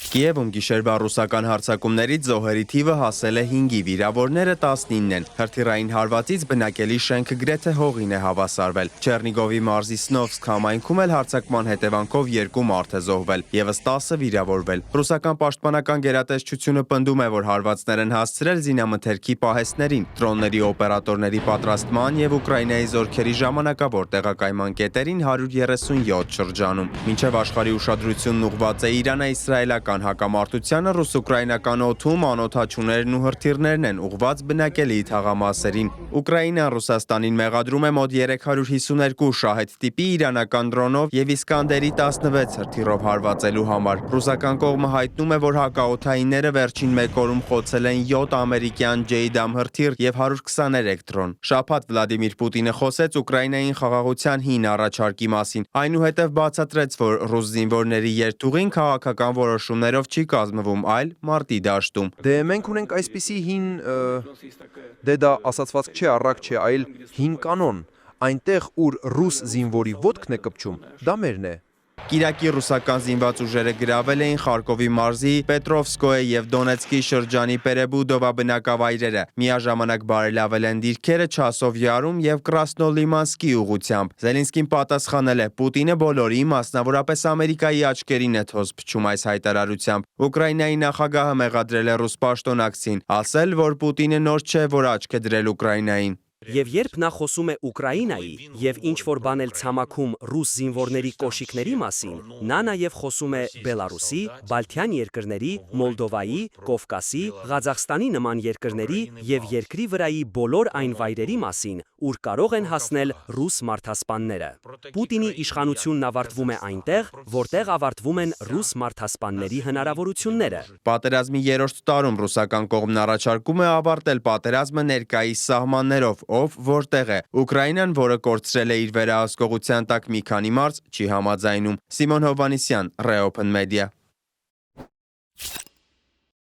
Կիևում գիշերվա ռուսական հարձակումներից զոհերի թիվը հասել է 5-ի, վիրավորները 19 են։ Հրթիռային հարվածից բնակելի շենքը գրեթե հողին է հավասարվել։ Չեռնիգովի մարզի Սնովսկ համայնքում էլ հարձակման հետևանքով 2 մարդ է զոհվել, ևս 10-ը վիրավորվել։ Ռուսական պաշտպանական գերատեսչությունը պնդում է, որ հարվածներ են հասցրել զինամթերքի պահեստներին, դրոնների օպերատորների պատրաստման եւ Ուկրաինայի զորքերի ժամանակավոր տեղակայման կետերին 137 շրջանում։ Մինչև աշխարհի ուշադրությունն ուղղված է Իրան-իսրայելական հակամարտությանը, ռուս-ուկրաինական օդում անօդաչուներն ու հրթիռներն են ուղղված բնակելի թաղամասերին։ Ուկրաինան Ռուսաստանին մեղադրում է մոտ 352 շահեդ տիպի իրանական դրոնով եւ Իսկանդերի 16 հրթիռով հարվածելու համար։ Ռուսական կողմը հայտնում է, որ հակաօդայինները վերջին 1 օրում խոցել են 7 ամերիկյան JDAM հրթիռ եւ 123 դրոն։ Շաբաթ Վլադիմիր Պուտինը խոսեց Ուկրաինային խաղաղության հին առաջարկի մասին։ Այնուհետև բացատրեց, որ ռուս զինվորների երթուղին քաղաքական որոշումներով չի կազմվում, այլ մարտի դաշտում։ Դե մենք ունենք այսպիսի հին դա ասացվածք չէ, առակ չէ, այլ հին կանոն։ Այնտեղ, ուր ռուս զինվորի ոտքն է կպչում, դա մերն է։ Կիրակի ռուսական զինված ուժերը գրավել էին Խարկովի մարզի Պետրովսկոյե եւ Դոնեցկի շրջանի Պերեբուդովա բնակավայրերը։ Միաժամանակ բարելավել են դիրքերը Չասով Յարում եւ Կրասնոլիմանսկի ուղությամբ։ Զելենսկին պատասխանել է. Պուտինը բոլորի, մասնավորապես Ամերիկայի աչքերին է թոզ փչում այս հայտարարությամբ։ Ուկրաինայի նախագահը մեղադրել է ռուս պաշտոնակցին, ասել, որ Պուտինը նոր չէ, որ աչք է դրել Ուկրաինային։ Եվ երբ նա խոսում է Ուկրաինայի եւ ինչ-որ բան էլ ցամաքում ռուս զինվորների կոշիկների մասին, նա նաեւ խոսում է Բելարուսի, Բալթյան երկրների, Մոլդովայի, Կովկասի, Ղազախստանի նման երկրների եւ երկրի վրայի բոլոր այն վայրերի մասին, ուր կարող են հասնել ռուս մարդասպանները։ Պուտինի իշխանությունն ավարտվում է այնտեղ, որտեղ ավարտվում են ռուս մարդասպանների հնարավորությունները։ Պատերազմի 3-րդ տարում ռուսական կողմն առաջարկում է ավարտել պատերազմը ներկայիս սահմաններով, ով որտեղ է։ Ուկրաինան, որը կորցրել է իր վերահսկողության տակ մի քանի մարզ, չի համաձայնում։ Սիմոն Հովանիսյան, Reopen Media։